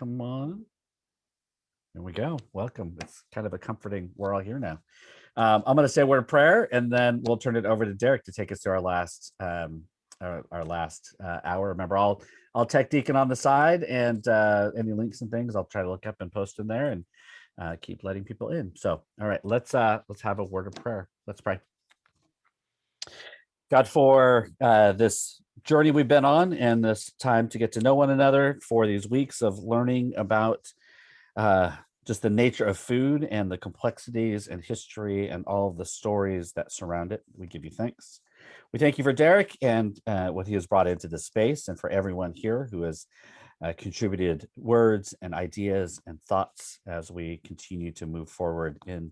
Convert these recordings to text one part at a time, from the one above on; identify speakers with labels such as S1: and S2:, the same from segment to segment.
S1: come on. There we go. Welcome. It's kind of a comforting, we're all here now. I'm going to say a word of prayer, and then we'll turn it over to Derrick to take us to our last hour. Remember, I'll tech deacon on the side, and any links and things I'll try to look up and post in there, and keep letting people in. So, all right, let's have a word of prayer. Let's pray. God, for this journey we've been on, and this time to get to know one another, for these weeks of learning about just the nature of food and the complexities and history and all of the stories that surround it, we give you thanks. We thank you for Derrick and what he has brought into this space, and for everyone here who has contributed words and ideas and thoughts as we continue to move forward in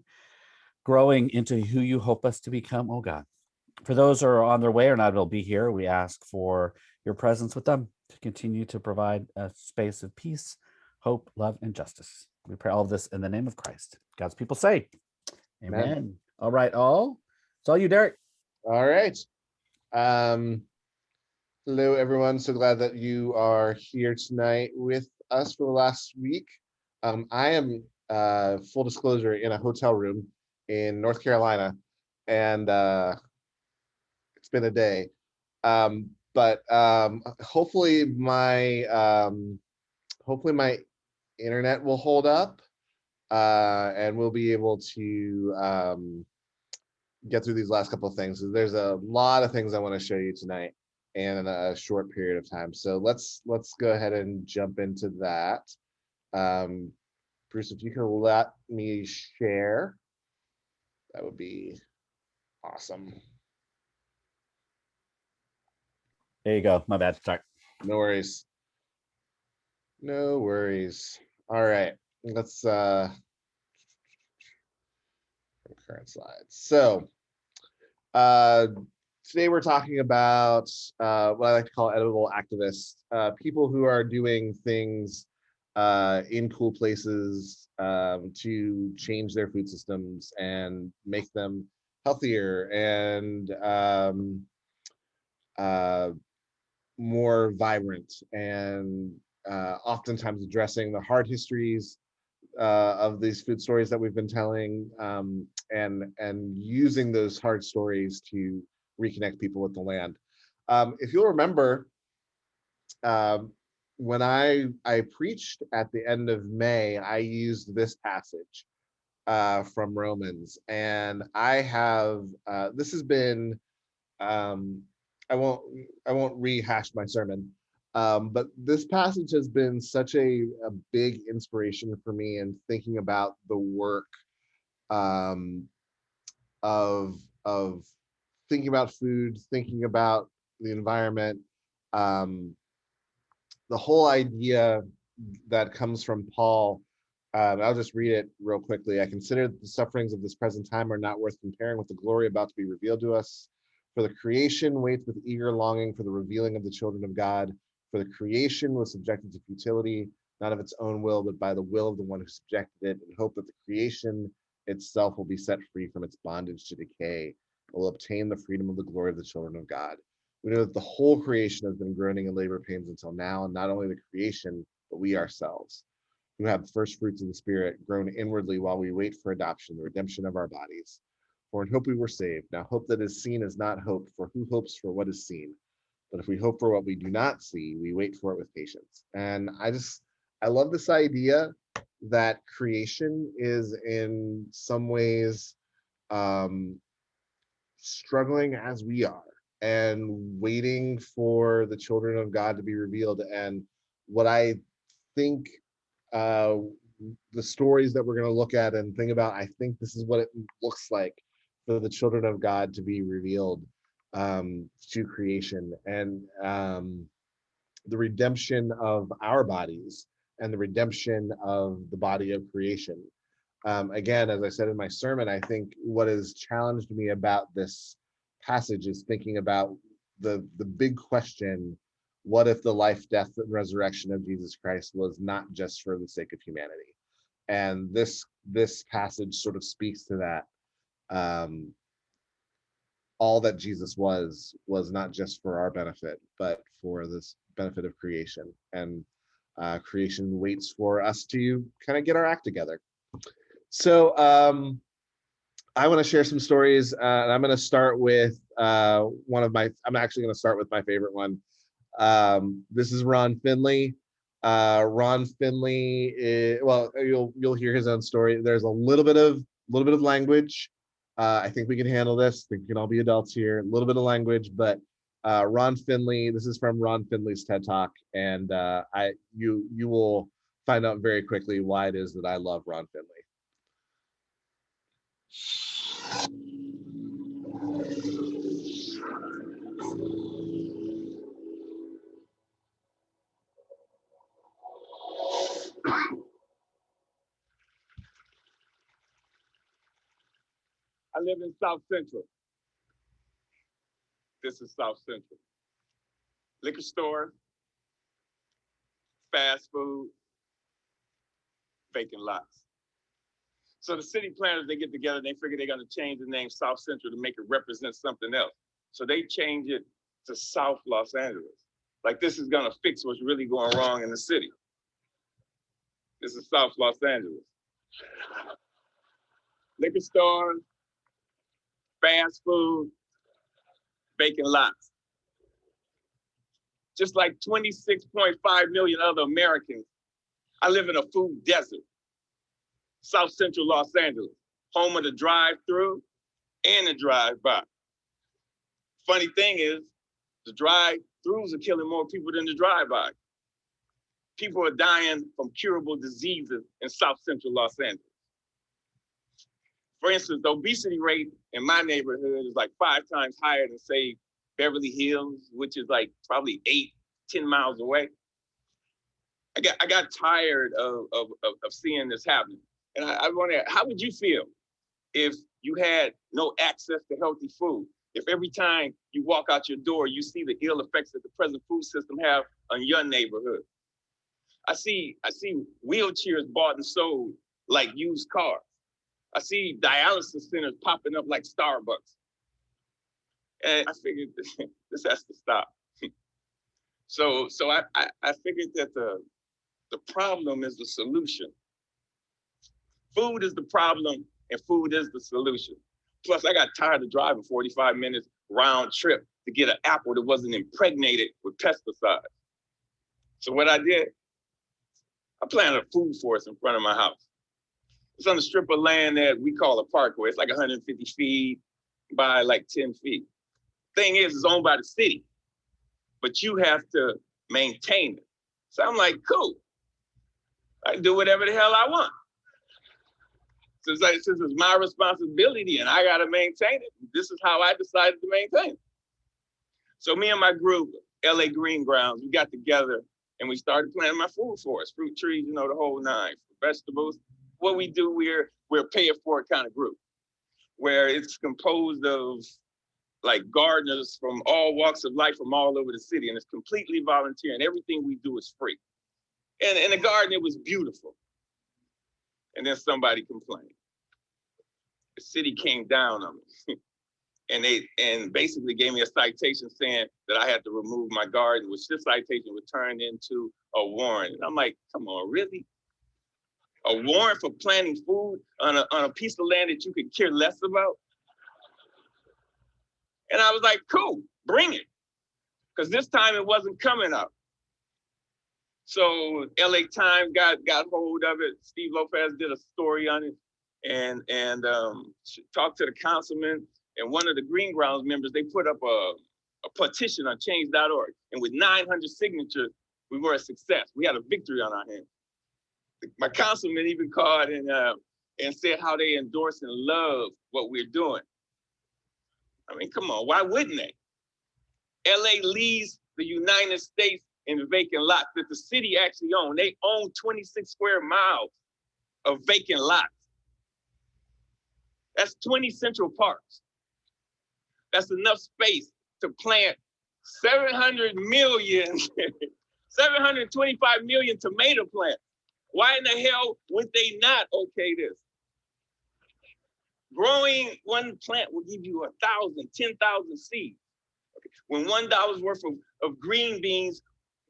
S1: growing into who you hope us to become, oh God. For those who are on their way or not able to be here, we ask for your presence with them to continue to provide a space of peace, hope, love, and justice. We pray all of this in the name of Christ. God's people say, amen. All right, all. It's all you, Derrick.
S2: All right. Hello, everyone. So glad that you are here tonight with us for the last week. I am, full disclosure, in a hotel room in North Carolina, and it's been a day. But hopefully my internet will hold up, and we'll be able to get through these last couple of things. There's a lot of things I want to show you tonight in a short period of time. So let's go ahead and jump into that. Bruce, if you can let me share, that would be awesome.
S1: There you go. My bad. Sorry.
S2: No worries. No worries. All right. Let's current slides. So today we're talking about what I like to call editable activists, people who are doing things in cool places to change their food systems and make them healthier and more vibrant, and oftentimes addressing the hard histories of these food stories that we've been telling, and using those hard stories to reconnect people with the land. If you'll remember, when I preached at the end of May, I used this passage from Romans, and I have this has been I won't rehash my sermon, but this passage has been such a big inspiration for me in thinking about the work of thinking about food, thinking about the environment, the whole idea that comes from Paul. I'll just read it real quickly. I consider the sufferings of this present time are not worth comparing with the glory about to be revealed to us. For the creation waits with eager longing for the revealing of the children of God. For the creation was subjected to futility, not of its own will, but by the will of the one who subjected it, in hope that the creation itself will be set free from its bondage to decay, and will obtain the freedom of the glory of the children of God. We know that the whole creation has been groaning in labor pains until now, and not only the creation, but we ourselves, who have the first fruits of the Spirit, groan inwardly while we wait for adoption, the redemption of our bodies. For in hope we were saved. Now hope that is seen is not hope, for who hopes for what is seen? But if we hope for what we do not see, we wait for it with patience. And I love this idea that creation is in some ways struggling as we are, and waiting for the children of God to be revealed. And what I think the stories that we're going to look at and think about, I think this is what it looks like for the children of God to be revealed to creation, and the redemption of our bodies and the redemption of the body of creation. Again, as I said in my sermon, I think what has challenged me about this passage is thinking about the big question: what if the life, death, and resurrection of Jesus Christ was not just for the sake of humanity? And this passage sort of speaks to that. All that Jesus was not just for our benefit, but for this benefit of creation. And creation waits for us to kind of get our act together. So I want to share some stories, and I'm going to start with I'm actually going to start with my favorite one. This is Ron Finley. Ron Finley well, you'll hear his own story. There's a little bit of language. I think we can handle this. I think we can all be adults here. A little bit of language, but Ron Finley. This is from Ron Finley's TED Talk, and you will find out very quickly why it is that I love Ron Finley.
S3: I live in South Central. This is South Central. Liquor store, fast food, vacant lots. So the city planners, they get together, they figure they're gonna change the name South Central to make it represent something else. So they change it to South Los Angeles. Like this is gonna fix what's really going wrong in the city. This is South Los Angeles. Liquor stores, fast food, vacant lots. Just like 26.5 million other Americans, I live in a food desert. South Central Los Angeles, home of the drive-through and the drive-by. Funny thing is, the drive-throughs are killing more people than the drive-by. People are dying from curable diseases in South Central Los Angeles. For instance, the obesity rate in my neighborhood is like 5 times higher than, say, Beverly Hills, which is like probably 8-10 miles away. I got tired of seeing this happening. And I wonder, how would you feel if you had no access to healthy food? If every time you walk out your door, you see the ill effects that the present food system have on your neighborhood? I see wheelchairs bought and sold like used cars. I see dialysis centers popping up like Starbucks. And I figured this has to stop. So I figured that the problem is the solution. Food is the problem and food is the solution. Plus, I got tired of driving 45 minutes round trip to get an apple that wasn't impregnated with pesticides. So what I did, I planted a food forest in front of my house. It's on a strip of land that we call a parkway. It's like 150 feet by like 10 feet. Thing is, it's owned by the city, but you have to maintain it. So I'm like, cool. I can do whatever the hell I want. Since it's my responsibility and I gotta maintain it, this is how I decided to maintain it. So me and my group, LA Green Grounds, we got together and we started planting my food forest, fruit trees, the whole nine, vegetables. What we do, we're a pay it forward kind of group, where it's composed of like gardeners from all walks of life from all over the city, and it's completely volunteer, and everything we do is free. And in the garden, it was beautiful. And then somebody complained. The city came down on me. and basically gave me a citation saying that I had to remove my garden, which this citation was turned into a warrant. And I'm like, come on, really? A warrant for planting food on a piece of land that you could care less about? And I was like, cool, bring it. Because this time it wasn't coming up. So LA Times got hold of it. Steve Lopez did a story on it and talked to the councilman. And one of the Green Grounds members, they put up a petition on change.org. And with 900 signatures, we were a success. We had a victory on our hands. My councilman even called and said how they endorse and love what we're doing. I mean, come on, why wouldn't they? LA leads the United States in vacant lots that the city actually owns. They own 26 square miles of vacant lots. That's 20 Central Parks. That's enough space to plant 700 million, 725 million tomato plants. Why in the hell would they not okay this? Growing one plant will give you 1,000, 10,000 seeds. Okay. When $1 worth of green beans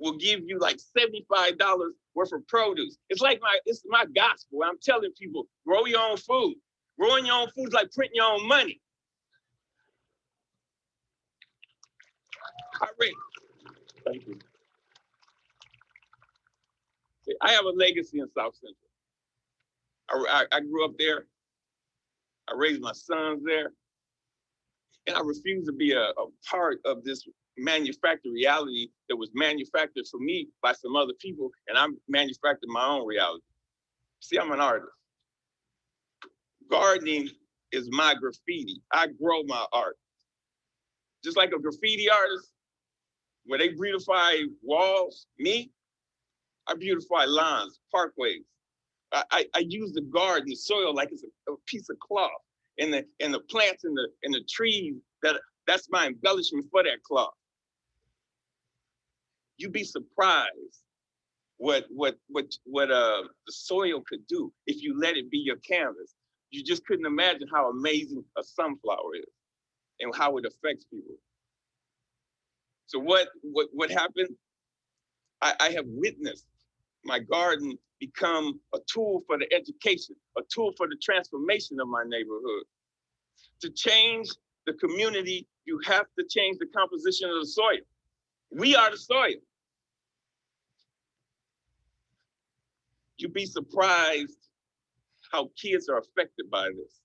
S3: will give you like $75 worth of produce. It's my gospel. I'm telling people, grow your own food. Growing your own food is like printing your own money. Thank you. See, I have a legacy in South Central. I grew up there. I raised my sons there. And I refuse to be a part of this manufactured reality that was manufactured for me by some other people, and I'm manufactured my own reality. See, I'm an artist. Gardening is my graffiti. I grow my art. Just like a graffiti artist, where they beautify walls, me, I beautify lawns, parkways. I use the garden, the soil, like it's a piece of cloth, and the plants and the trees, that's my embellishment for that cloth. You'd be surprised what the soil could do if you let it be your canvas. You just couldn't imagine how amazing a sunflower is and how it affects people. So what happened? I have witnessed my garden become a tool for the education, a tool for the transformation of my neighborhood. To change the community, you have to change the composition of the soil. We are the soil. You'd be surprised how kids are affected by this.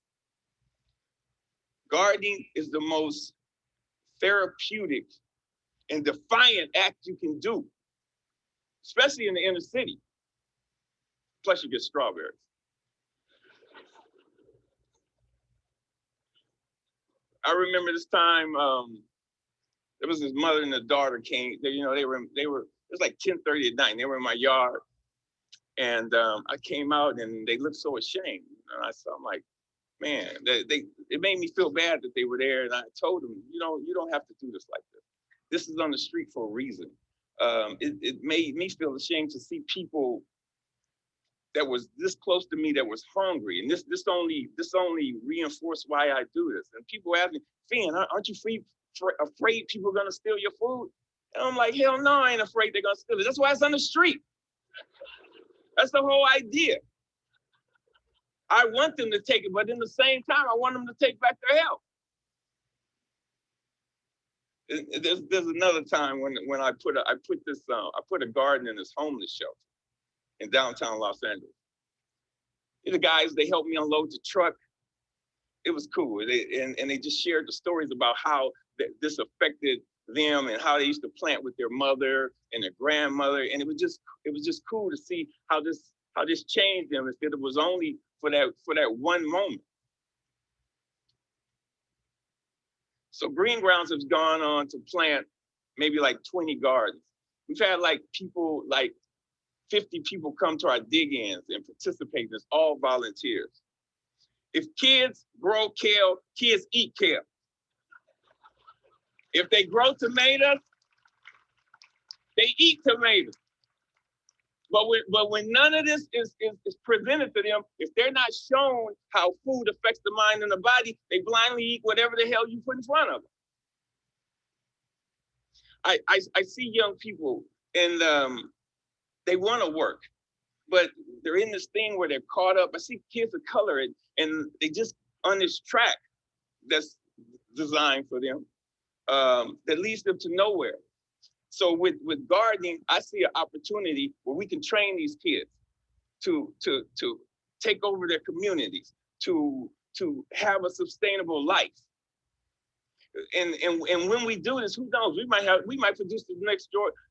S3: Gardening is the most therapeutic and defiant act you can do, especially in the inner city. Plus you get strawberries. I remember this time, there was this mother and a daughter came, they were, it was like 10:30 at night, and they were in my yard. And I came out and they looked so ashamed. And I'm like, man, it made me feel bad that they were there. And I told them, you don't have to do this like this. This is on the street for a reason. It made me feel ashamed to see people that was this close to me that was hungry. And this only reinforced why I do this. And people ask me, Finn, aren't you afraid people are gonna steal your food? And I'm like, hell no, I ain't afraid they're gonna steal it. That's why it's on the street. That's the whole idea. I want them to take it, but in the same time, I want them to take back their health. There's another time when I put a garden in this homeless shelter in downtown Los Angeles. The guys, they helped me unload the truck. It was cool. They just shared the stories about how this affected them and how they used to plant with their mother and their grandmother. And it was just cool to see how this changed them instead it was only for that one moment. So Green Grounds has gone on to plant maybe like 20 gardens. We've had like 50 people come to our dig-ins and participate. It's all volunteers. If kids grow kale, kids eat kale. If they grow tomatoes, they eat tomatoes. But when none of this is presented to them, if they're not shown how food affects the mind and the body, they blindly eat whatever the hell you put in front of them. I see young people and they want to work, but they're in this thing where they're caught up. I see kids of color and they just on this track that's designed for them that leads them to nowhere. So with gardening, I see an opportunity where we can train these kids to take over their communities, to have a sustainable life. And when we do this, who knows? We might produce the next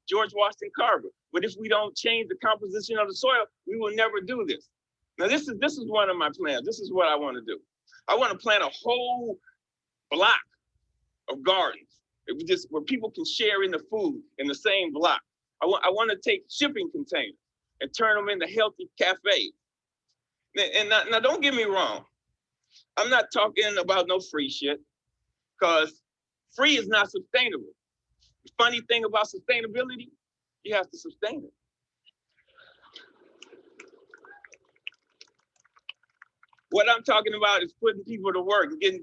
S3: George Washington Carver. But if we don't change the composition of the soil, we will never do this. Now this is one of my plans. This is what I want to do. I want to plant a whole block of gardens. Where people can share in the food in the same block. I want to take shipping containers and turn them into healthy cafes. And now don't get me wrong. I'm not talking about no free shit, because free is not sustainable. The funny thing about sustainability, you have to sustain it. What I'm talking about is putting people to work and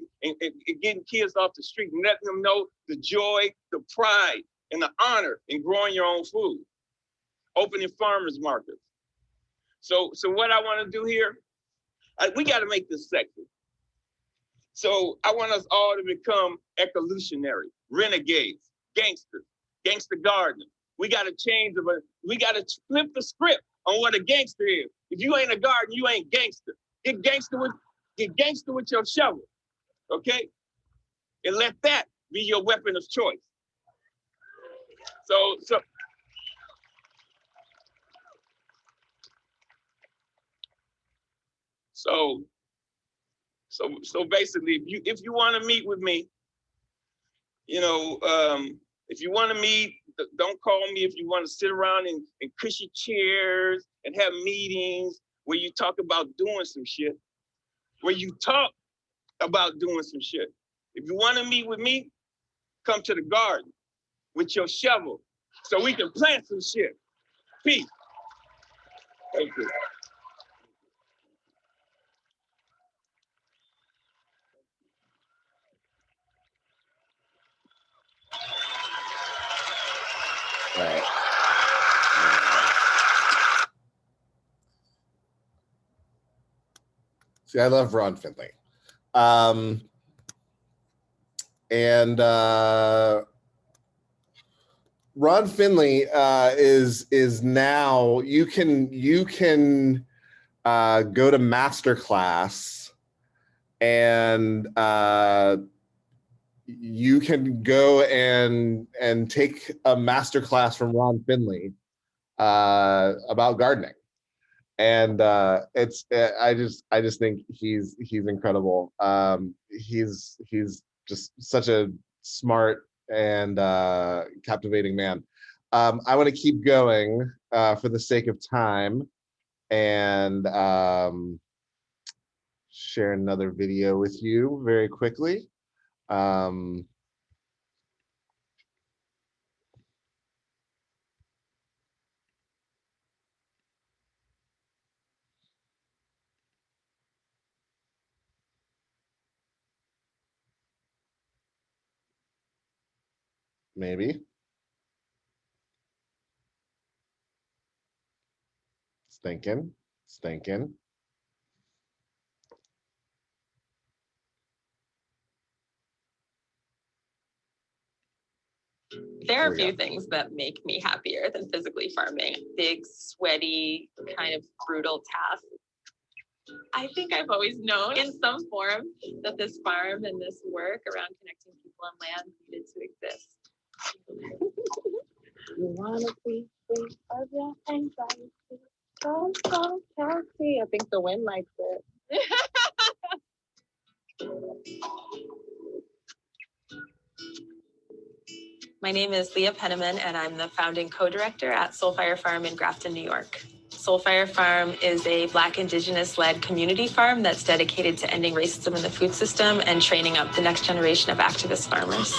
S3: getting kids off the street and letting them know the joy, the pride, and the honor in growing your own food. opening farmers markets. So what I want to do here, we got to make this sexy. So I want us all to become evolutionary, renegades, gangsters, gangster gardeners. We got to we got to flip the script on what a gangster is. If you ain't a gardener, you ain't gangster. Get gangster with your shovel, okay? And let that be your weapon of choice. So basically, if you want to meet with me, if you want to meet, don't call me if you want to sit around in cushy chairs and have meetings where you talk about doing some shit, where you talk about doing some shit. If you want to meet with me, come to the garden with your shovel so we can plant some shit. Peace. Thank you.
S2: Right. See, I love Ron Finley. Ron Finley is now, you can go to Masterclass, and you can go and take a masterclass from Ron Finley about gardening. And I just think he's incredible. He's just such a smart and captivating man. I want to keep going for the sake of time, and share another video with you very quickly. Maybe. It's thinking.
S4: There are a few things that make me happier than physically farming. Big, sweaty, kind of brutal tasks. I think I've always known in some form that this farm and this work around connecting people and land needed to exist. You want to be free of your anxiety. Don't taxi. I think the wind likes it. My name is Leah Penniman, and I'm the founding co-director at Soulfire Farm in Grafton, New York. Soulfire Farm is a Black Indigenous-led community farm that's dedicated to ending racism in the food system and training up the next generation of activist farmers.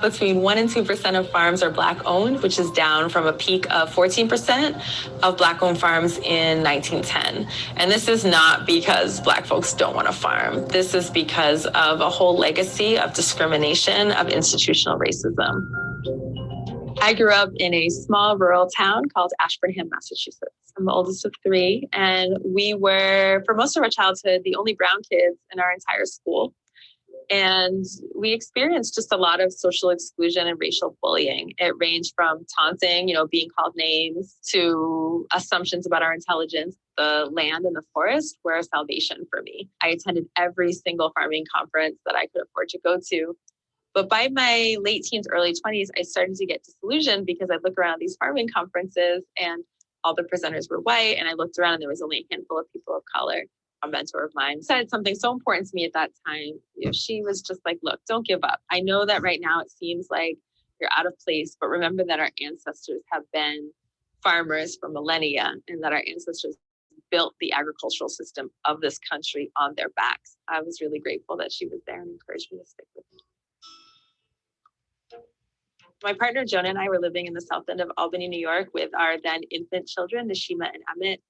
S4: Between 1% and 2% of farms are Black-owned, which is down from a peak of 14% of Black-owned farms in 1910. And this is not because Black folks don't want to farm. This is because of a whole legacy of discrimination, of institutional racism. I grew up in a small rural town called Ashburnham, Massachusetts. I'm the oldest of 3, and we were, for most of our childhood, the only brown kids in our entire school. And we experienced just a lot of social exclusion and racial bullying. It ranged from taunting, being called names, to assumptions about our intelligence. The land and the forest were a salvation for me. I attended every single farming conference that I could afford to go to. But by my late teens, early 20s, I started to get disillusioned because I look around these farming conferences and all the presenters were white. And I looked around and there was only a handful of people of color. A mentor of mine said something so important to me at that time. She was just like, look, don't give up. I know that right now it seems like you're out of place, but remember that our ancestors have been farmers for millennia, and that our ancestors built the agricultural system of this country on their backs. I was really grateful that she was there and encouraged me to stick with it. My partner, Jonah, and I were living in the south end of Albany, New York with our then infant children, Nashima and Emmett.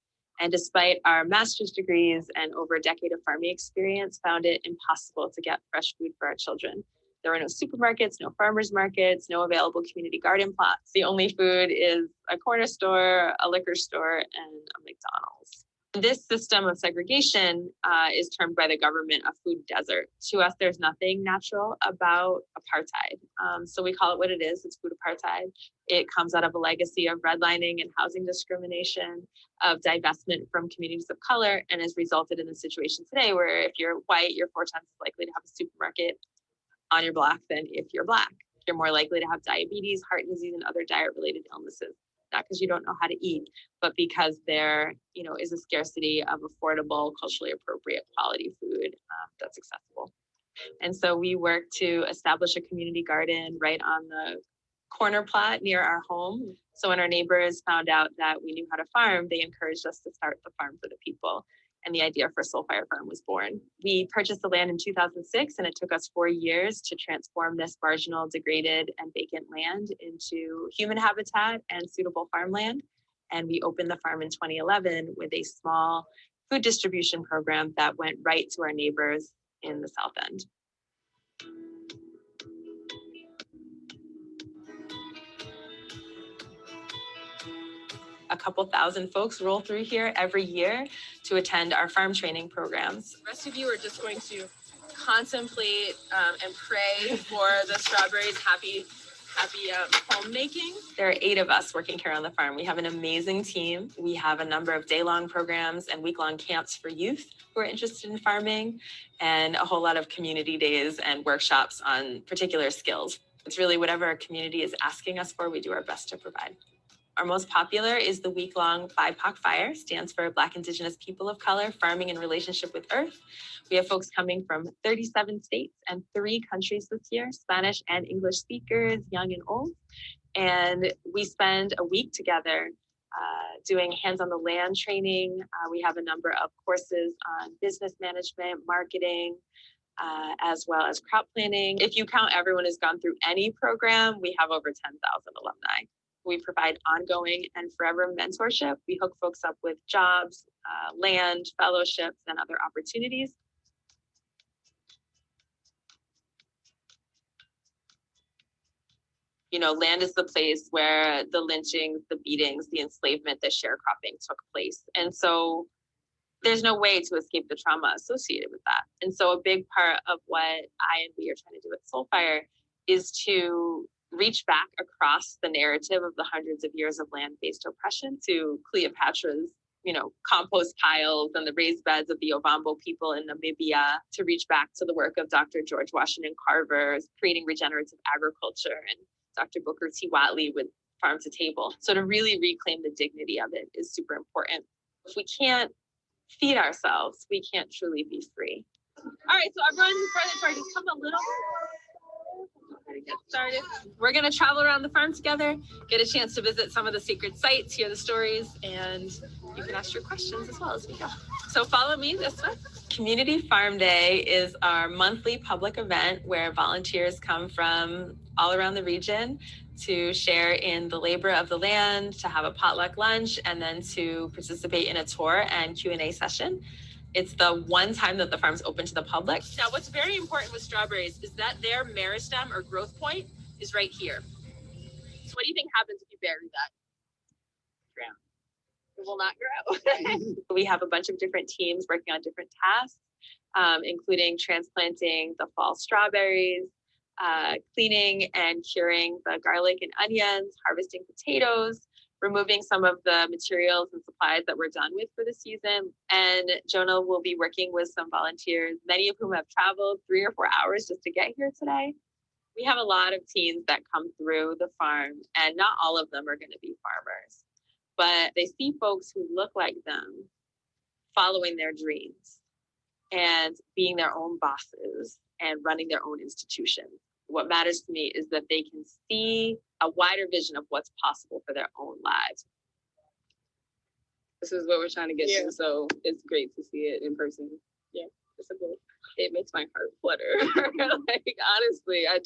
S4: And despite our master's degrees and over a decade of farming experience, found it impossible to get fresh food for our children. There are no supermarkets, no farmers markets, no available community garden plots. The only food is a corner store, a liquor store, and a McDonald's. This system of segregation is termed by the government a food desert. To us, there's nothing natural about apartheid. So we call it what it is. It's food apartheid. It comes out of a legacy of redlining and housing discrimination, of divestment from communities of color, and has resulted in the situation today where if you're white, you're 4 times likely to have a supermarket on your block than if you're Black. You're more likely to have diabetes, heart disease, and other diet-related illnesses. Not because you don't know how to eat, but because there, is a scarcity of affordable, culturally appropriate quality food that's accessible. And so we work to establish a community garden right on the corner plot near our home. So when our neighbors found out that we knew how to farm, they encouraged us to start the Farm for the People. And the idea for Soul Fire Farm was born. We purchased the land in 2006, and it took us 4 years to transform this marginal, degraded, and vacant land into human habitat and suitable farmland. And we opened the farm in 2011 with a small food distribution program that went right to our neighbors in the South End. A couple thousand folks roll through here every year to attend our farm training programs.
S5: The rest of you are just going to contemplate and pray for the strawberries. Happy homemaking.
S4: There are 8 of us working here on the farm. We have an amazing team. We have a number of day-long programs and week-long camps for youth who are interested in farming, and a whole lot of community days and workshops on particular skills. It's really whatever our community is asking us for, we do our best to provide. Our most popular is the week-long BIPOC Fire, stands for Black, Indigenous, People of Color, Farming in Relationship with Earth. We have folks coming from 37 states and 3 countries this year, Spanish and English speakers, young and old. And we spend a week together doing hands on the land training. We have a number of courses on business management, marketing, as well as crop planning. If you count everyone who's gone through any program, we have over 10,000 alumni. We provide ongoing and forever mentorship. We hook folks up with jobs, land, fellowships, and other opportunities. Land is the place where the lynchings, the beatings, the enslavement, the sharecropping took place. And so there's no way to escape the trauma associated with that. And so a big part of what I and we are trying to do at Soulfire is to reach back across the narrative of the hundreds of years of land-based oppression to Cleopatra's, compost piles and the raised beds of the Ovambo people in Namibia, to reach back to the work of Dr. George Washington Carver, creating regenerative agriculture, and Dr. Booker T. Watley with Farm to Table. So to really reclaim the dignity of it is super important. If we can't feed ourselves, we can't truly be free. All right, so everyone, just come a little get started. We're going to travel around the farm together, get a chance to visit some of the sacred sites, hear the stories, and you can ask your questions as well as we go. So follow me this way. Community Farm Day is our monthly public event where volunteers come from all around the region to share in the labor of the land, to have a potluck lunch, and then to participate in a tour and Q&A session. It's the one time that the farm's open to the public.
S5: Now, what's very important with strawberries is that their meristem or growth point is right here. So what do you think happens if you bury that? Drown. It will not grow.
S4: We have a bunch of different teams working on different tasks, including transplanting the fall strawberries, cleaning and curing the garlic and onions, harvesting potatoes, removing some of the materials and supplies that we're done with for the season. And Jonah will be working with some volunteers, many of whom have traveled 3 or 4 hours just to get here today. We have a lot of teens that come through the farm, and not all of them are going to be farmers, but they see folks who look like them following their dreams and being their own bosses and running their own institutions. What matters to me is that they can see a wider vision of what's possible for their own lives.
S5: This is what we're trying to get to, so it's great to see it in person. Yeah, it makes my heart flutter. Honestly, I'm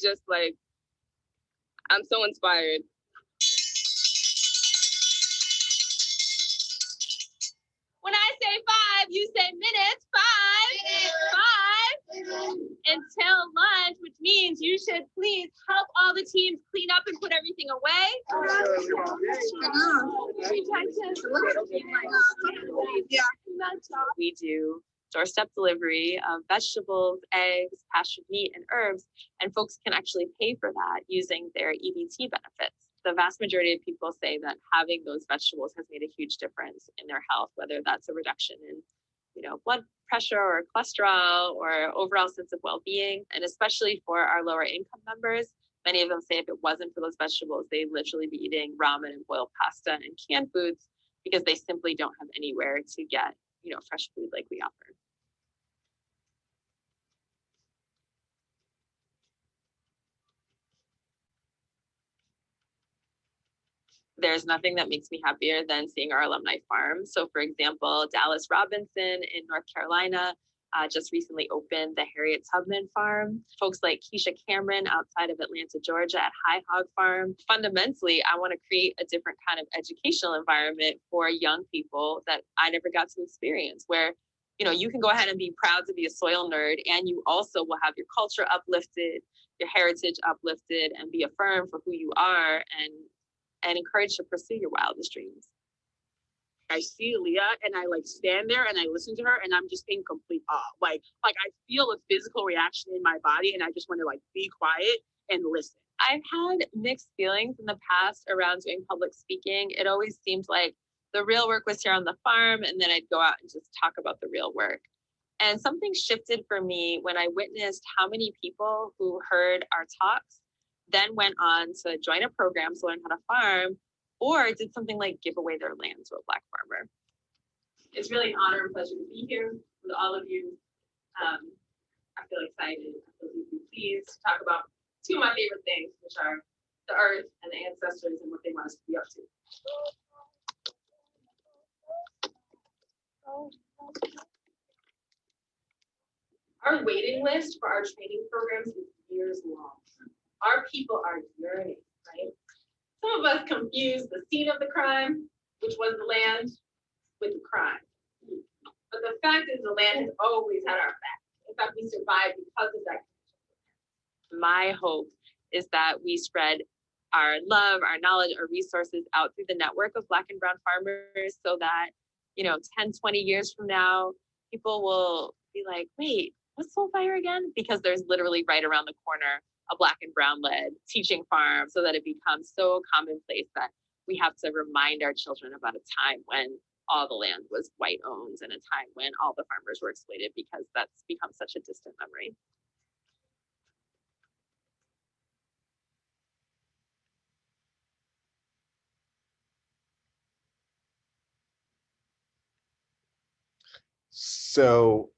S5: so inspired. When I say 5, you say minutes. 5, 5. until lunch, which means you should please help all the teams clean up and put everything away. We do doorstep delivery of vegetables, eggs, pastured meat, and herbs, and folks can actually pay for that using their EBT benefits. The vast majority of people say that having those vegetables has made a huge difference in their health, whether that's a reduction in blood pressure or cholesterol or overall sense of well-being. And especially for our lower income members, many of them say if it wasn't for those vegetables, they'd literally be eating ramen and boiled pasta and canned foods because they simply don't have anywhere to get fresh food like we offer. There's nothing that makes me happier than seeing our alumni farm. So for example, Dallas Robinson in North Carolina just recently opened the Harriet Tubman farm. Folks like Keisha Cameron outside of Atlanta, Georgia at Hog Farm. Fundamentally, I want to create a different kind of educational environment for young people that I never got to experience, where you can go ahead and be proud to be a soil nerd, and you also will have your culture uplifted, your heritage uplifted, and be affirmed for who you are and encouraged to pursue your wildest dreams.
S6: I see Leah and I stand there and I listen to her and I'm just in complete awe. Like I feel a physical reaction in my body and I just want to be quiet and listen.
S4: I've had mixed feelings in the past around doing public speaking. It always seemed like the real work was here on the farm, and then I'd go out and just talk about the real work. And something shifted for me when I witnessed how many people who heard our talks then went on to join a program to learn how to farm, or did something like give away their land to a Black farmer. It's really an honor and pleasure to be here with all of you. I feel excited. I feel deeply pleased to talk about two of my favorite things, which are the earth and the ancestors and what they want us to be up to. Our waiting list for our training programs is years long. Our people are yearning, right? Some of us confuse the scene of the crime, which was the land, with the crime. But the fact is the land has always had our back. In fact, we survived because of that. My hope is that we spread our love, our knowledge, our resources out through the network of Black and brown farmers so that, 10, 20 years from now, people will be like, wait, what's Soul Fire again? Because there's literally right around the corner a Black and brown led teaching farm, so that it becomes so commonplace that we have to remind our children about a time when all the land was white owned and a time when all the farmers were exploited, because that's become such a distant memory.
S2: So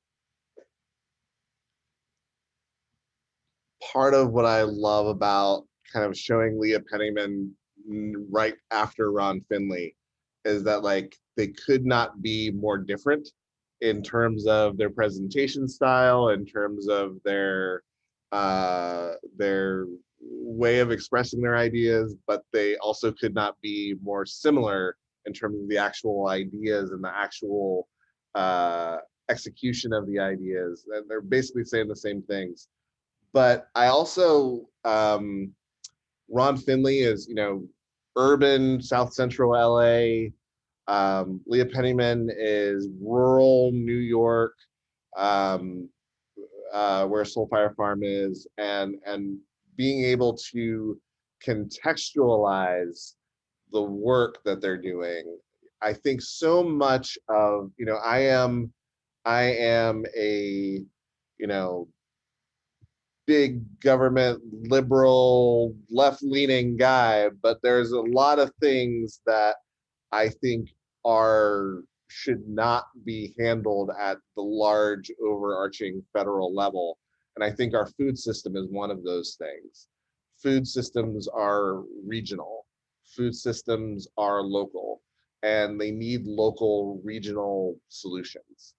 S2: part of what I love about kind of showing Leah Penniman right after Ron Finley is that they could not be more different in terms of their presentation style, in terms of their way of expressing their ideas, but they also could not be more similar in terms of the actual ideas and the actual execution of the ideas. They're basically saying the same things. But I also, Ron Finley is, urban, South Central LA. Leah Penniman is rural New York, where Soul Fire Farm is, and being able to contextualize the work that they're doing. I think so much of, I am a, big government liberal left-leaning guy, but there's a lot of things that I think should not be handled at the large overarching federal level. And I think our food system is one of those things. Food systems are regional. Food systems are local, and they need local regional solutions.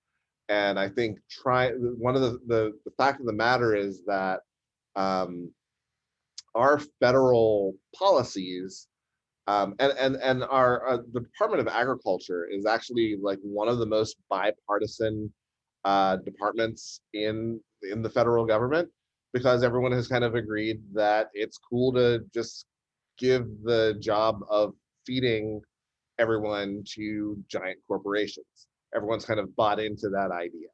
S2: And I think one of the fact of the matter is that our federal policies and our the Department of Agriculture is actually one of the most bipartisan departments in the federal government, because everyone has kind of agreed that it's cool to just give the job of feeding everyone to giant corporations. Everyone's kind of bought into that idea.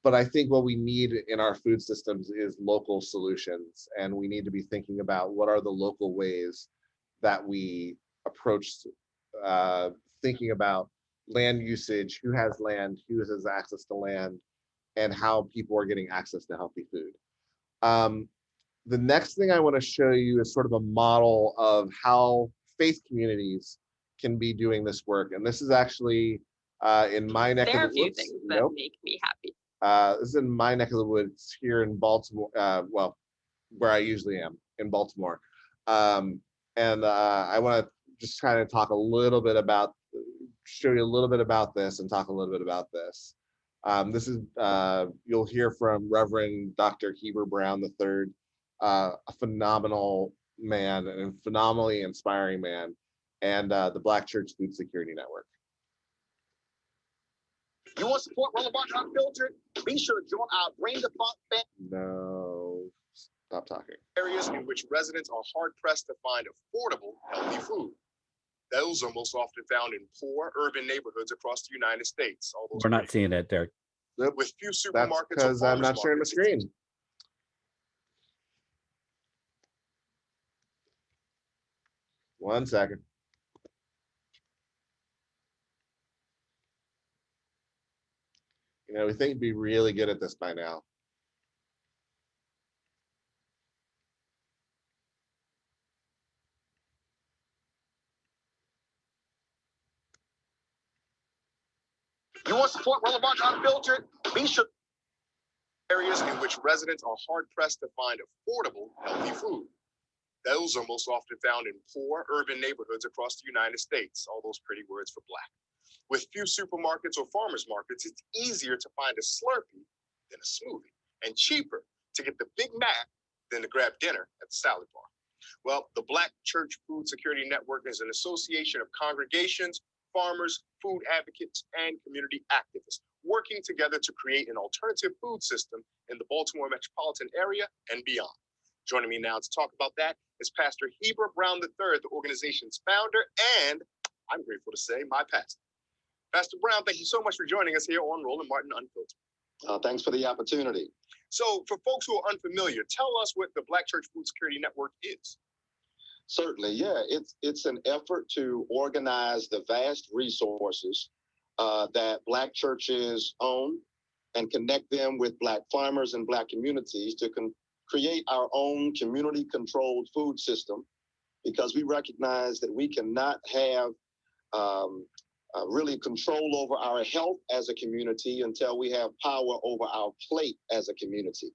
S2: But I think what we need in our food systems is local solutions, and we need to be thinking about what are the local ways that we approach thinking about land usage, who has land, who has access to land, and how people are getting access to healthy food. The next thing I want to show you is sort of a model of how faith communities can be doing this work. And this is actually in my neck of the woods.
S5: There are a few things that make me happy.
S2: This is in my neck of the woods here in Baltimore, well, where I usually am, in Baltimore. And I want to just kind of talk a little bit about, show you a little bit about this and talk a little bit about this. This is, you'll hear from Reverend Dr. Heber Brown III, a phenomenal man and phenomenally inspiring man, and the Black Church Food Security Network.
S7: You want support Relevant Unfiltered? Be sure to join our Brain the Thought fan.
S2: No, stop talking.
S7: Areas in which residents are hard-pressed to find affordable, healthy food. Those are most often found in poor urban neighborhoods across the United States.
S1: We're not seeing it, Derrick.
S7: With few supermarkets.
S2: That's because I'm not sharing my screen. One second. You know, we think we'd be really good at this by now.
S7: You want support Relevant Unfiltered? Be sure. Areas in which residents are hard-pressed to find affordable, healthy food. Those are most often found in poor urban neighborhoods across the United States. All those pretty words for Black. With few supermarkets or farmers markets, it's easier to find a Slurpee than a smoothie, and cheaper to get the Big Mac than to grab dinner at the salad bar. Well, the Black Church Food Security Network is an association of congregations, farmers, food advocates, and community activists working together to create an alternative food system in the Baltimore metropolitan area and beyond. Joining me now to talk about that is Pastor Heber Brown III, the organization's founder, and I'm grateful to say, my pastor. Pastor Brown, thank you so much for joining us here on Roland Martin Unfiltered.
S8: Thanks for the opportunity.
S7: So for folks who are unfamiliar, tell us what the Black Church Food Security Network is.
S8: Certainly, yeah. It's an effort to organize the vast resources that Black churches own and connect them with Black farmers and Black communities to create our own community-controlled food system, because we recognize that we cannot have really control over our health as a community until we have power over our plate as a community.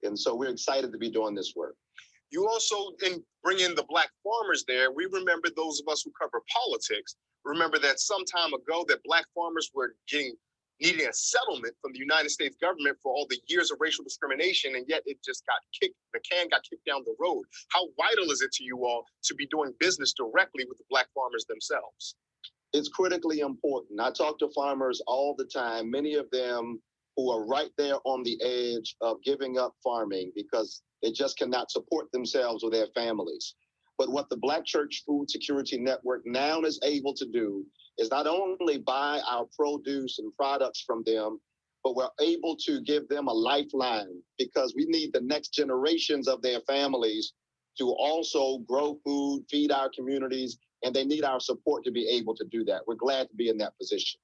S8: And so we're excited to be doing this work.
S7: You also bring in the Black farmers there. We remember, those of us who cover politics, remember that some time ago that Black farmers were needing a settlement from the United States government for all the years of racial discrimination, and yet it just the can got kicked down the road. How vital is it to you all to be doing business directly with the Black farmers themselves?
S8: It's critically important. I talk to farmers all the time, many of them who are right there on the edge of giving up farming because they just cannot support themselves or their families. But what the Black Church Food Security Network now is able to do is not only buy our produce and products from them, but we're able to give them a lifeline, because we need the next generations of their families to also grow food, feed our communities, and they need our support to be able to do that. We're glad to be in that position.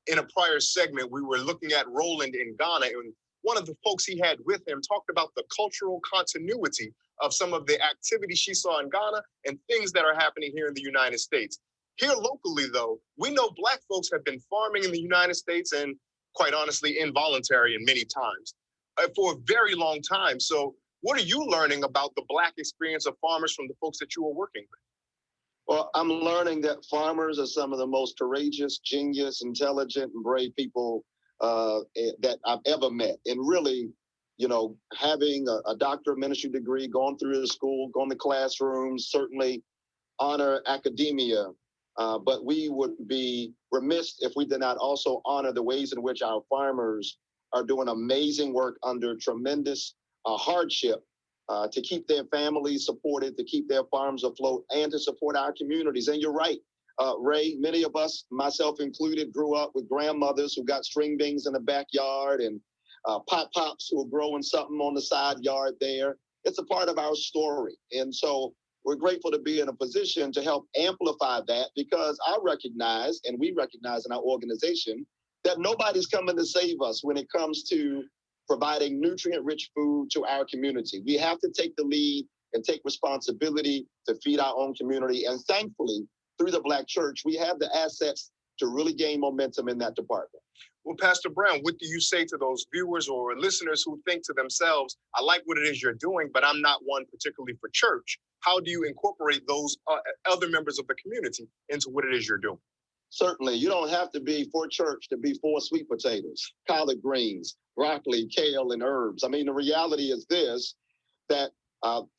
S7: In a prior segment, we were looking at Roland in Ghana, and one of the folks he had with him talked about the cultural continuity of some of the activities she saw in Ghana and things that are happening here in the United States. Here locally, though, we know Black folks have been farming in the United States, and quite honestly, involuntary in many times, for a very long time. So what are you learning about the Black experience of farmers from the folks that you are working with?
S8: Well, I'm learning that farmers are some of the most courageous, genius, intelligent, and brave people that I've ever met. And really, you know, having a doctor of ministry degree, going through the school, going to classrooms, certainly honor academia, but we would be remiss if we did not also honor the ways in which our farmers are doing amazing work under tremendous hardship to keep their families supported, to keep their farms afloat, and to support our communities. And you're right, Ray, many of us, myself included, grew up with grandmothers who got string beans in the backyard and pops who are growing something on the side yard there. It's a part of our story. And so we're grateful to be in a position to help amplify that, because I recognize, and we recognize in our organization, that nobody's coming to save us when it comes to providing nutrient-rich food to our community. We have to take the lead and take responsibility to feed our own community. And thankfully, through the Black Church, we have the assets to really gain momentum in that department.
S7: Well, Pastor Brown, what do you say to those viewers or listeners who think to themselves, I like what it is you're doing, but I'm not one particularly for church? How do you incorporate those other members of the community into what it is you're doing?
S8: Certainly, you don't have to be for church to be for sweet potatoes, collard greens, broccoli, kale, and herbs. I mean, the reality is this, that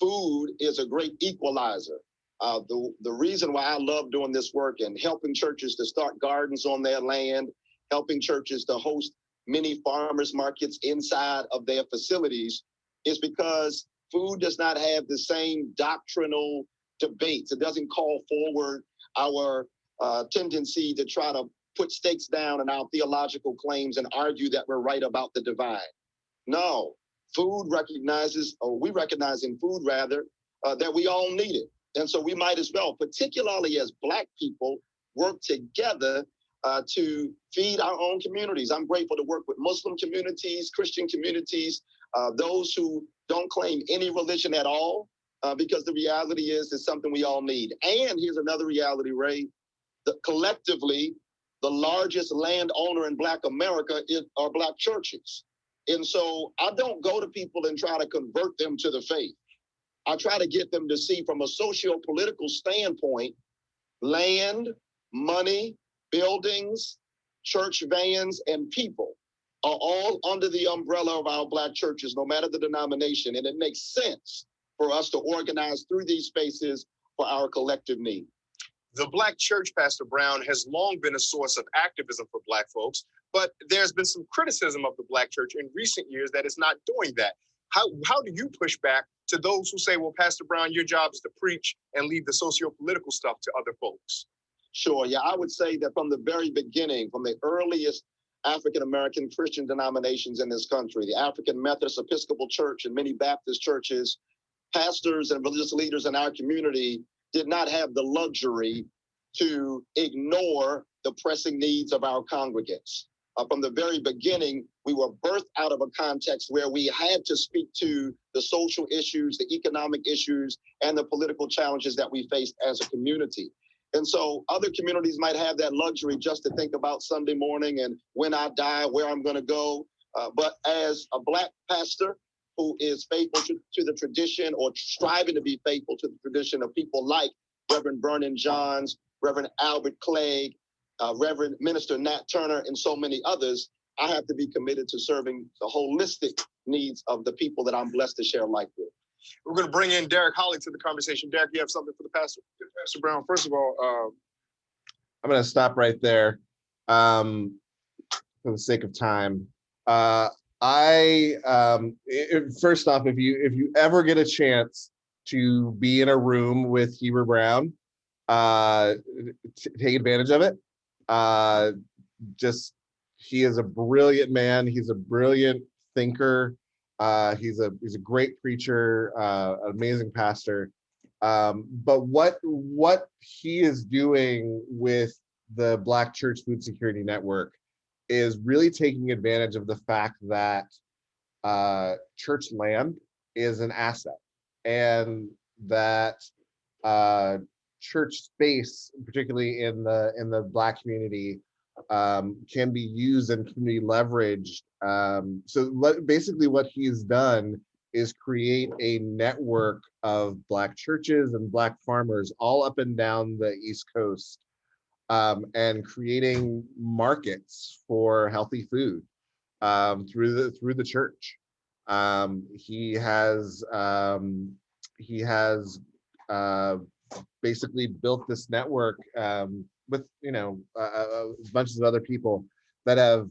S8: food is a great equalizer. The reason why I love doing this work and helping churches to start gardens on their land, helping churches to host many farmers markets inside of their facilities, is because food does not have the same doctrinal debates. It doesn't call forward our tendency to try to put stakes down in our theological claims and argue that we're right about the divine. No, food recognizes, or we recognize in food rather, that we all need it. And so we might as well, particularly as Black people, work together to feed our own communities. I'm grateful to work with Muslim communities, Christian communities, those who don't claim any religion at all, because the reality is it's something we all need. And here's another reality, Ray, that collectively, the largest landowner in Black America are Black churches. And so I don't go to people and try to convert them to the faith. I try to get them to see from a socio-political standpoint, land, money, buildings, church vans, and people are all under the umbrella of our Black churches, no matter the denomination. And it makes sense for us to organize through these spaces for our collective need.
S7: The Black church, Pastor Brown, has long been a source of activism for Black folks, but there's been some criticism of the Black church in recent years that it's not doing that. How do you push back to those who say, well, Pastor Brown, your job is to preach and leave the socio-political stuff to other folks?
S8: Sure, yeah, I would say that from the very beginning, from the earliest African-American Christian denominations in this country, the African Methodist Episcopal Church and many Baptist churches, pastors and religious leaders in our community did not have the luxury to ignore the pressing needs of our congregants. From the very beginning, we were birthed out of a context where we had to speak to the social issues, the economic issues, and the political challenges that we faced as a community. And so other communities might have that luxury just to think about Sunday morning and when I die, where I'm going to go. But as a Black pastor who is faithful to the tradition, or striving to be faithful to the tradition of people like Reverend Vernon Johns, Reverend Albert Clegg, Reverend Minister Nat Turner, and so many others, I have to be committed to serving the holistic needs of the people that I'm blessed to share life with.
S7: We're going to bring in Derrick Holly to the conversation. Derrick, you have something for the pastor?
S2: Pastor Brown, first of all, I'm going to stop right there for the sake of time. First off, if you ever get a chance to be in a room with Heber Brown, take advantage of it. He is a brilliant man. He's a brilliant thinker. He's a great preacher, an amazing pastor. But what he is doing with the Black Church Food Security Network is really taking advantage of the fact that church land is an asset, and that church space, particularly in the Black community, can be used and can be leveraged. Basically what he's done is create a network of Black churches and Black farmers all up and down the East Coast, and creating markets for healthy food through the church. He has basically built this network with bunches of other people that have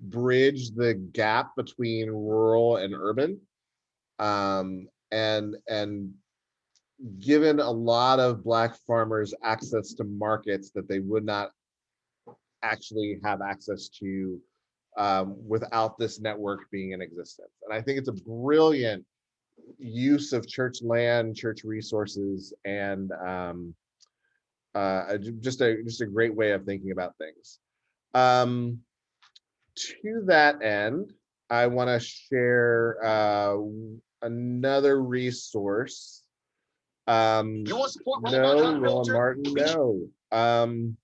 S2: bridged the gap between rural and urban, and given a lot of Black farmers access to markets that they would not actually have access to without this network being in existence. And I think it's a brilliant use of church land, church resources, and just a great way of thinking about things. To that end, I want to share another resource.
S7: You want support?
S2: No, Roland Martin, no.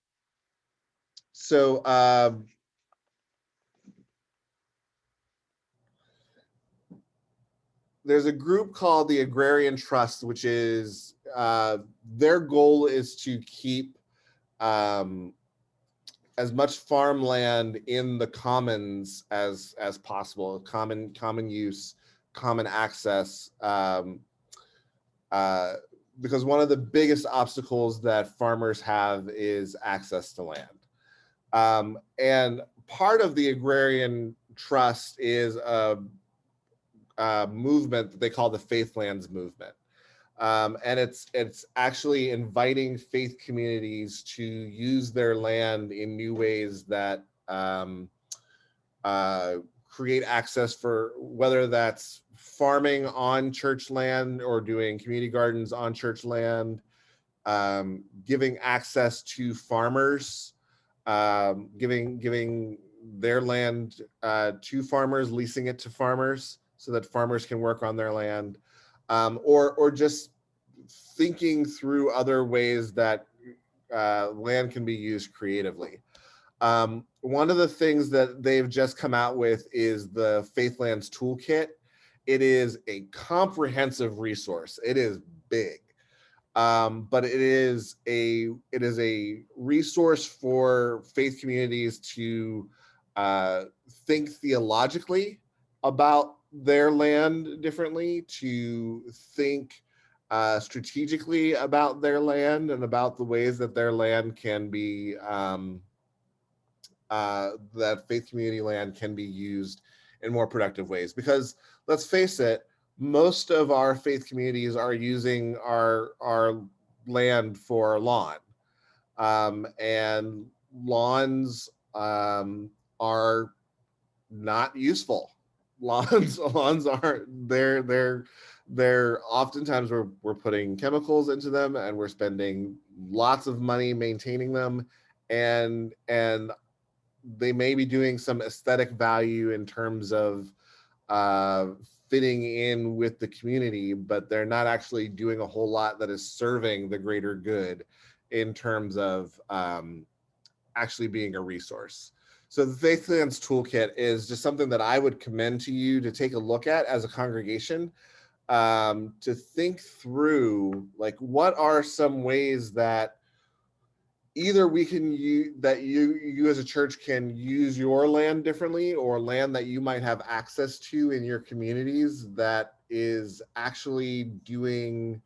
S2: So there's a group called the Agrarian Trust, which is their goal is to keep as much farmland in the commons as possible, common use, common access, because one of the biggest obstacles that farmers have is access to land. And part of the Agrarian Trust is a movement that they call the Faithlands movement. And it's actually inviting faith communities to use their land in new ways that create access for, whether that's farming on church land or doing community gardens on church land, giving access to farmers, giving their land to farmers, leasing it to farmers so that farmers can work on their land, or just thinking through other ways that land can be used creatively. One of the things that they've just come out with is the Faithlands Toolkit. It is a comprehensive resource. It is big, but it is a resource for faith communities to think theologically about their land differently, to think strategically about their land and about the ways that their land can be that faith community land can be used in more productive ways. Because let's face it, most of our faith communities are using our land for lawn, and lawns are not useful. Lawns aren't, they're oftentimes we're putting chemicals into them, and we're spending lots of money maintaining them, and they may be doing some aesthetic value in terms of fitting in with the community, but they're not actually doing a whole lot that is serving the greater good in terms of actually being a resource. So the Faithlands Toolkit is just something that I would commend to you to take a look at as a congregation, to think through, like, what are some ways that either we can use, that you as a church can use your land differently, or land that you might have access to in your communities that is actually doing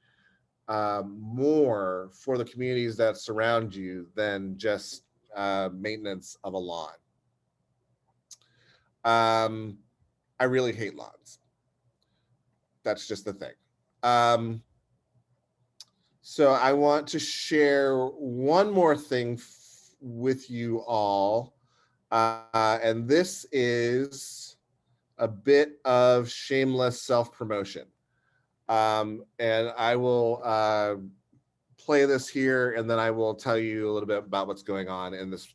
S2: more for the communities that surround you than just maintenance of a lawn. I really hate lawns. That's just the thing. So I want to share one more thing with you all. And this is a bit of shameless self-promotion. And I will play this here, and then I will tell you a little bit about what's going on in this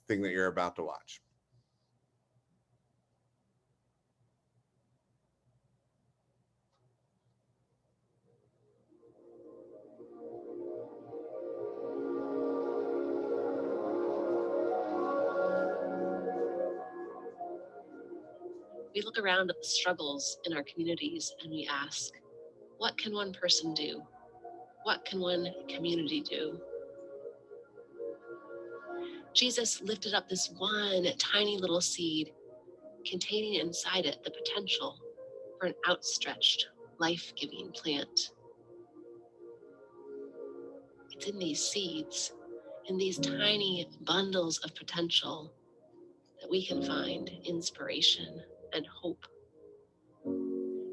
S2: thing that you're about to watch.
S9: We look around at the struggles in our communities and we ask, what can one person do? What can one community do? Jesus lifted up this one tiny little seed, containing inside it the potential for an outstretched life-giving plant. It's in these seeds, in these tiny bundles of potential, that we can find inspiration and hope.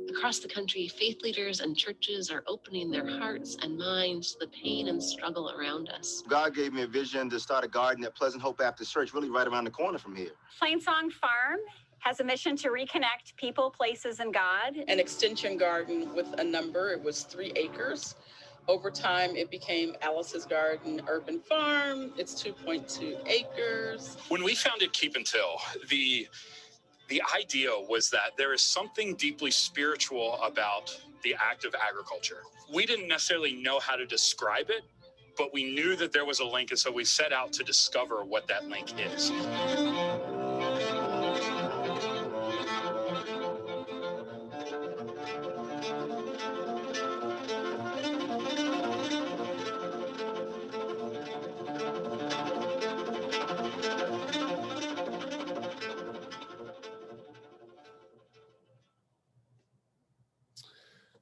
S9: Across the country, faith leaders and churches are opening their hearts and minds to the pain and struggle around us.
S10: God gave me a vision to start a garden at Pleasant Hope Baptist Church, really right around the corner from here.
S11: Plainsong Farm has a mission to reconnect people, places, and God.
S6: An extension garden with a number, it was 3 acres. Over time, it became Alice's Garden Urban Farm. It's 2.2 acres.
S12: When we founded Keep and Till, the idea was that there is something deeply spiritual about the act of agriculture. We didn't necessarily know how to describe it, but we knew that there was a link, and so we set out to discover what that link is.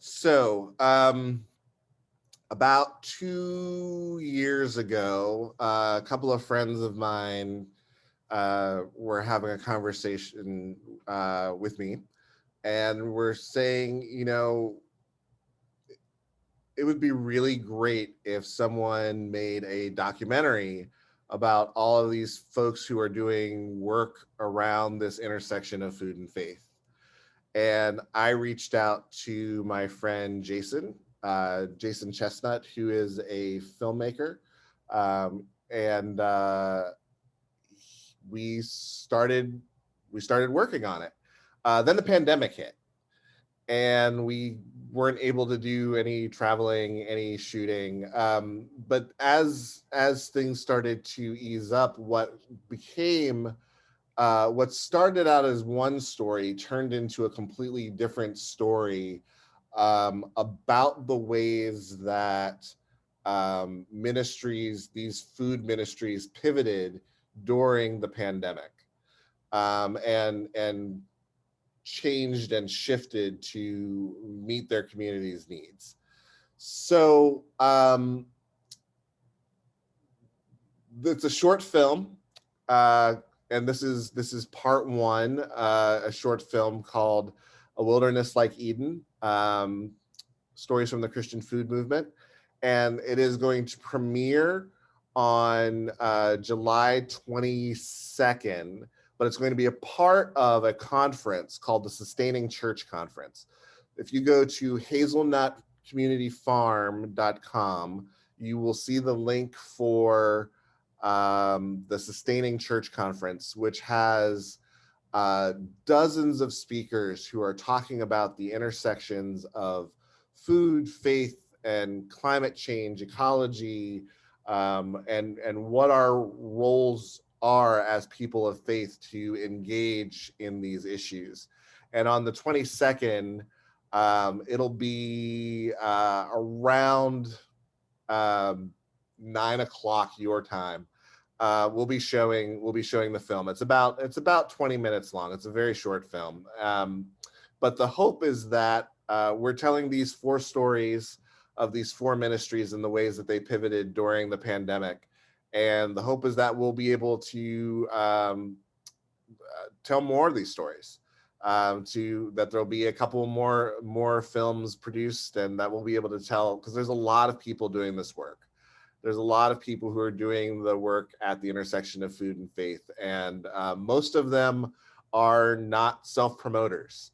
S2: So, about 2 years ago, a couple of friends of mine were having a conversation with me, and we're saying, you know, it would be really great if someone made a documentary about all of these folks who are doing work around this intersection of food and faith. And I reached out to my friend Jason Chestnut, who is a filmmaker, and we started working on it. Then the pandemic hit, and we weren't able to do any traveling, any shooting. But as things started to ease up, what started out as one story turned into a completely different story about the ways that these food ministries pivoted during the pandemic, and changed and shifted to meet their community's needs. So it's a short film. And this is part one, a short film called A Wilderness Like Eden, Stories from the Christian Food Movement. And it is going to premiere on July 22nd, but it's going to be a part of a conference called the Sustaining Church Conference. If you go to hazelnutcommunityfarm.com, you will see the link for the Sustaining Church Conference, which has dozens of speakers who are talking about the intersections of food, faith, and climate change, ecology, and what our roles are as people of faith to engage in these issues. And on the 22nd, it'll be around 9 o'clock your time. We'll be showing the film. It's about 20 minutes long. It's a very short film. But the hope is that we're telling these 4 stories of these 4 ministries and the ways that they pivoted during the pandemic. And the hope is that we'll be able to tell more of these stories, that there'll be a couple more films produced, and that we'll be able to tell, because there's a lot of people doing this work. There's a lot of people who are doing the work at the intersection of food and faith, and most of them are not self-promoters.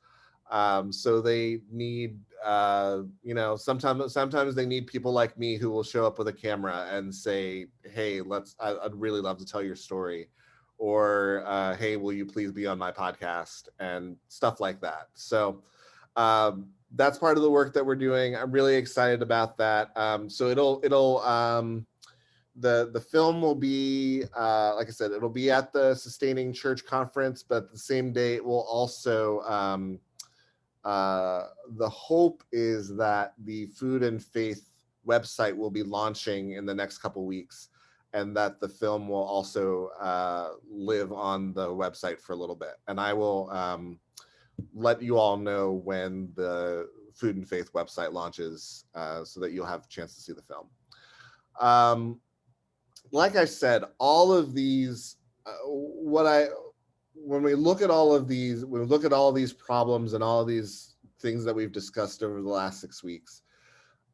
S2: So they need, sometimes they need people like me who will show up with a camera and say, hey, I'd really love to tell your story. Or, hey, will you please be on my podcast, and stuff like that. So that's part of the work that we're doing. I'm really excited about that. So the film will be, like I said, it'll be at the Sustaining Church Conference, but the same day it will also, the hope is that the Food and Faith website will be launching in the next couple weeks, and that the film will also live on the website for a little bit. And I will let you all know when the Food and Faith website launches, so that you'll have a chance to see the film. Like I said, all of these, when we look at all of these, when we look at all these problems and all of these things that we've discussed over the last 6 weeks,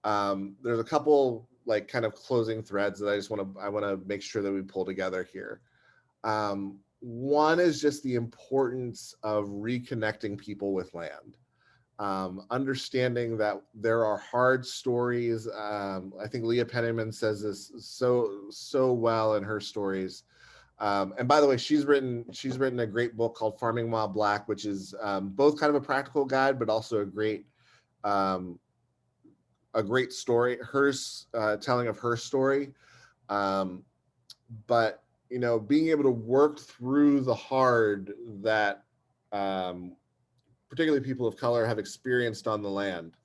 S2: there's a couple like kind of closing threads that I want to make sure that we pull together here. One is just the importance of reconnecting people with land. Understanding that there are hard stories. I think Leah Penniman says this so well in her stories. And by the way, she's written a great book called Farming While Black, which is both kind of a practical guide, but also a great story. Hers telling of her story. But you know, being able to work through the hard that particularly people of color have experienced on the land,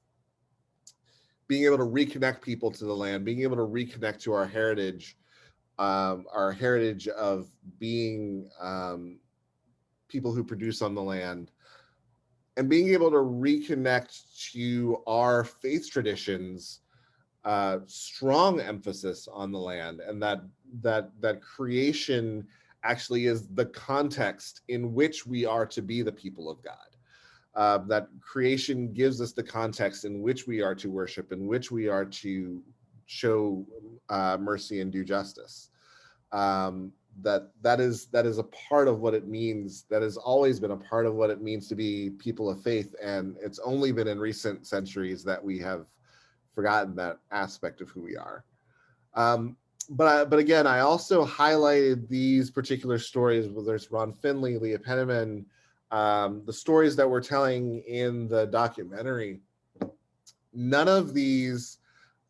S2: being able to reconnect people to the land, being able to reconnect to our heritage of being people who produce on the land, and being able to reconnect to our faith traditions, strong emphasis on the land, and that creation actually is the context in which we are to be the people of God. That creation gives us the context in which we are to worship, in which we are to show mercy and do justice. That is a part of what it means. That has always been a part of what it means to be people of faith, and it's only been in recent centuries that we have forgotten that aspect of who we are. But again, I also highlighted these particular stories, whether it's Ron Finley, Leah Penniman, the stories that we're telling in the documentary. None of these,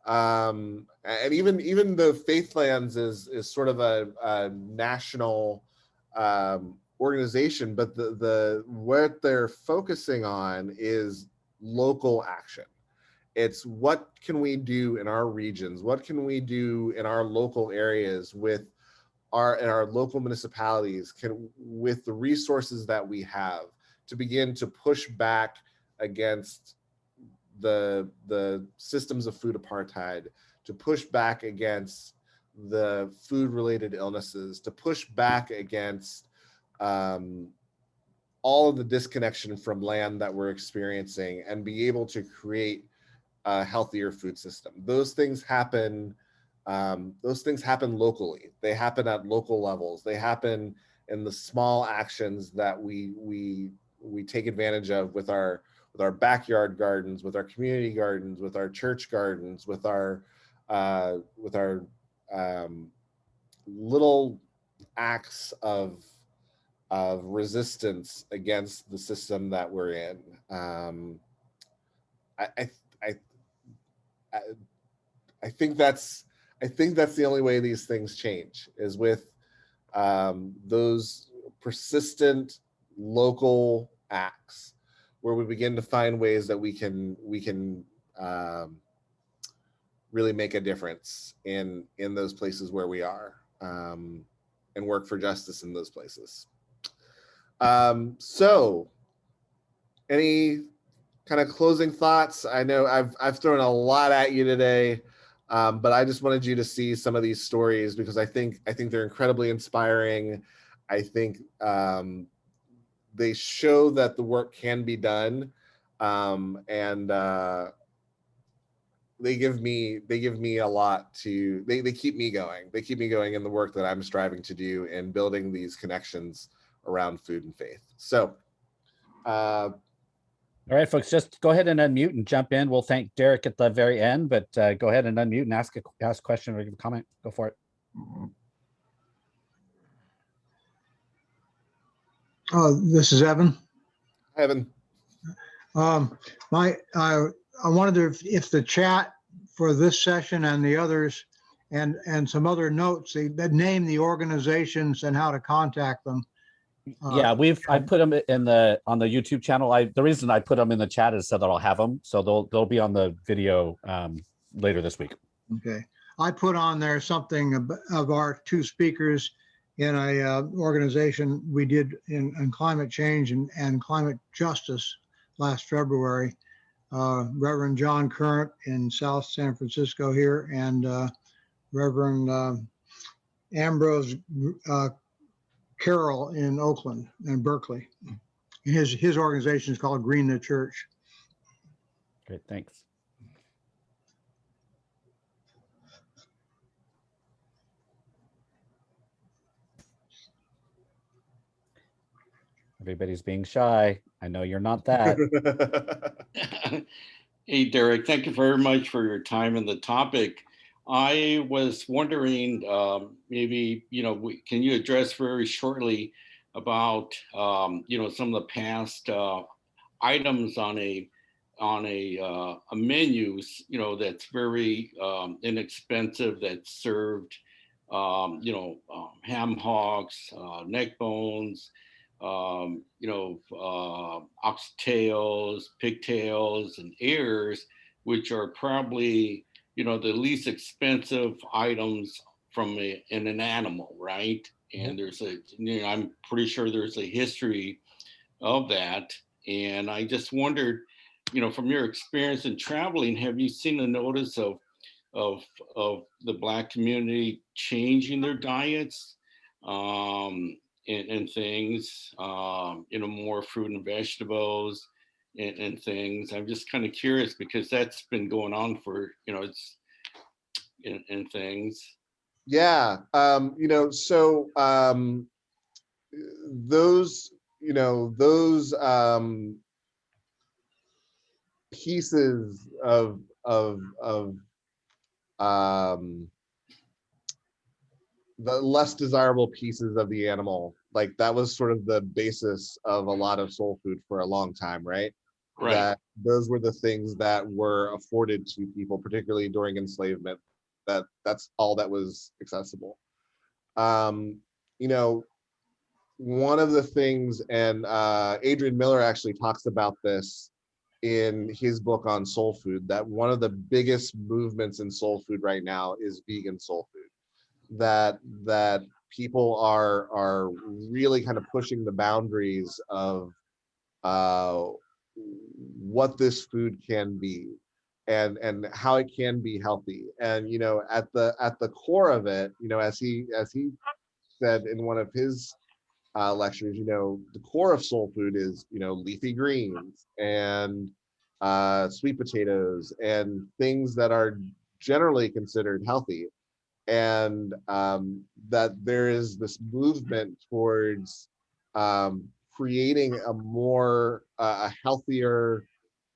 S2: and even the Faithlands is sort of a national organization, but the what they're focusing on is local action. It's what can we do in our regions? What can we do in our local areas in our local municipalities, with the resources that we have, to begin to push back against the systems of food apartheid, to push back against the food-related illnesses, to push back against all of the disconnection from land that we're experiencing, and be able to create a healthier food system. Those things happen locally. They happen at local levels. They happen in the small actions that we take advantage of with our backyard gardens, with our community gardens, with our church gardens, with our little acts of resistance against the system that we're in. I think that's the only way these things change, is with those persistent local acts, where we begin to find ways that we can really make a difference in those places where we are, and work for justice in those places. So any kind of closing thoughts? I know I've thrown a lot at you today, but I just wanted you to see some of these stories, because I think they're incredibly inspiring. I think they show that the work can be done, and they give me a lot to. They keep me going. They keep me going in the work that I'm striving to do in building these connections around food and faith. So.
S1: All right, folks, just go ahead and unmute and jump in. We'll thank Derrick at the very end, but go ahead and unmute and ask a question or give a comment. Go for it.
S13: This is Evan.
S2: Hi, Evan.
S13: I wondered if the chat for this session and the others and some other notes, they name the organizations and how to contact them.
S1: Yeah, I put them on the YouTube channel. The reason I put them in the chat is so that I'll have them, so they'll be on the video later this week.
S13: Okay, I put on there something of our two speakers in a organization we did in climate change and climate justice last February. Reverend John Current in South San Francisco here, and Reverend Ambrose Carroll in Oakland and Berkeley. His organization is called Green the Church.
S1: Great, thanks. Everybody's being shy. I know you're not that.
S14: Hey, Derrick, thank you very much for your time and the topic. I was wondering, maybe, can you address very shortly about, some of the past items on a menu, that's very inexpensive, that's served, ham hocks, neck bones, oxtails, pigtails, and ears, which are probably, the least expensive items from in an animal, right? And there's I'm pretty sure there's a history of that. And I just wondered, from your experience in traveling, have you seen a notice of the Black community changing their diets? And things, more fruit and vegetables and things. I'm just kind of curious because that's been going on for, it's and things.
S2: Yeah, so those pieces of the less desirable pieces of the animal, like that was sort of the basis of a lot of soul food for a long time, right?
S14: Right.
S2: That those were the things that were afforded to people, particularly during enslavement. That's all that was accessible. One of the things, and Adrian Miller actually talks about this in his book on soul food, that one of the biggest movements in soul food right now is vegan soul food. That people are really kind of pushing the boundaries of what this food can be and how it can be healthy. And at the core of it, as he said in one of his lectures, the core of soul food is leafy greens and sweet potatoes and things that are generally considered healthy. And that there is this movement towards creating a more a healthier,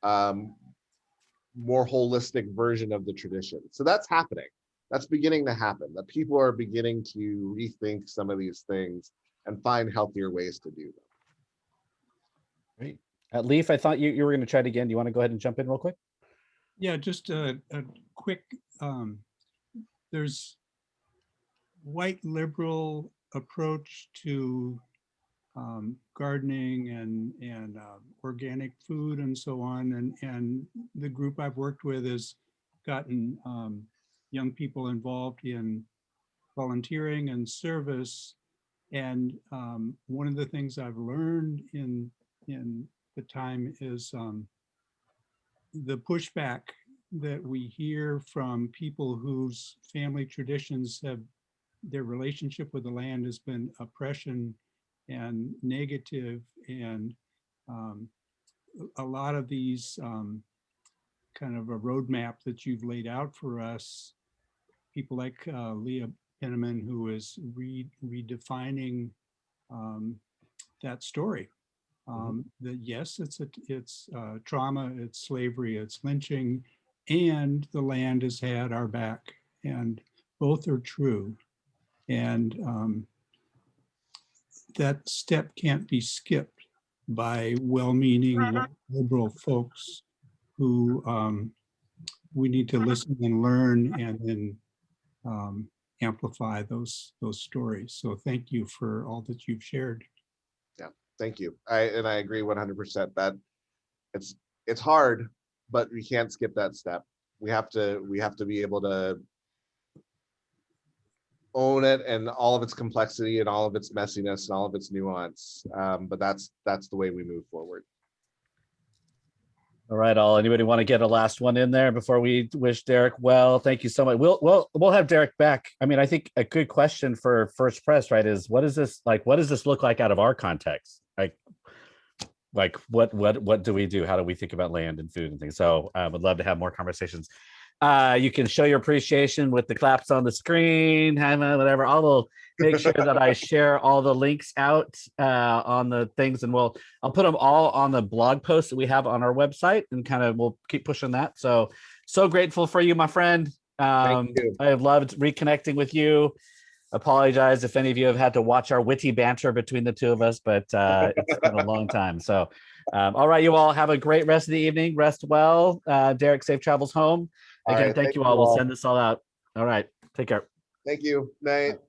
S2: more holistic version of the tradition. So that's happening. That's beginning to happen. That people are beginning to rethink some of these things and find healthier ways to do them.
S1: Great. Leaf, I thought you were going to try it again. Do you want to go ahead and jump in real quick?
S15: Yeah, just a quick, there's white liberal approach to gardening and organic food and so on. And the group I've worked with has gotten young people involved in volunteering and service. And one of the things I've learned in the time is the pushback that we hear from people whose family traditions have, their relationship with the land has been oppression and negative. And a lot of these kind of a roadmap that you've laid out for us, people like Leah Penniman, who is redefining that story. That yes, it's trauma, it's slavery, it's lynching, and the land has had our back, and both are true. And that step can't be skipped by well-meaning liberal folks who we need to listen and learn and then amplify those stories. So thank you for all that you've shared.
S2: Yeah, thank you. I agree 100% that it's hard, but we can't skip that step. We have to be able to own it and all of its complexity and all of its messiness and all of its nuance. But that's the way we move forward.
S1: All right, all. Anybody want to get a last one in there before we wish Derrick well? Thank you so much. We'll have Derrick back. I mean, I think a good question for First Press, right, is what is this like? What does this look like out of our context? Like what do we do? How do we think about land and food and things? So I would love to have more conversations. You can show your appreciation with the claps on the screen, whatever. I will make sure that I share all the links out on the things, and I'll put them all on the blog post that we have on our website, and kind of we'll keep pushing that. So grateful for you, my friend. I have loved reconnecting with you. Apologize if any of you have had to watch our witty banter between the two of us, but it's been a long time. So, all right, you all have a great rest of the evening. Rest well. Derrick, safe travels home. Again, thank you all. We'll send this all out. All right. Take care.
S2: Thank you. Night.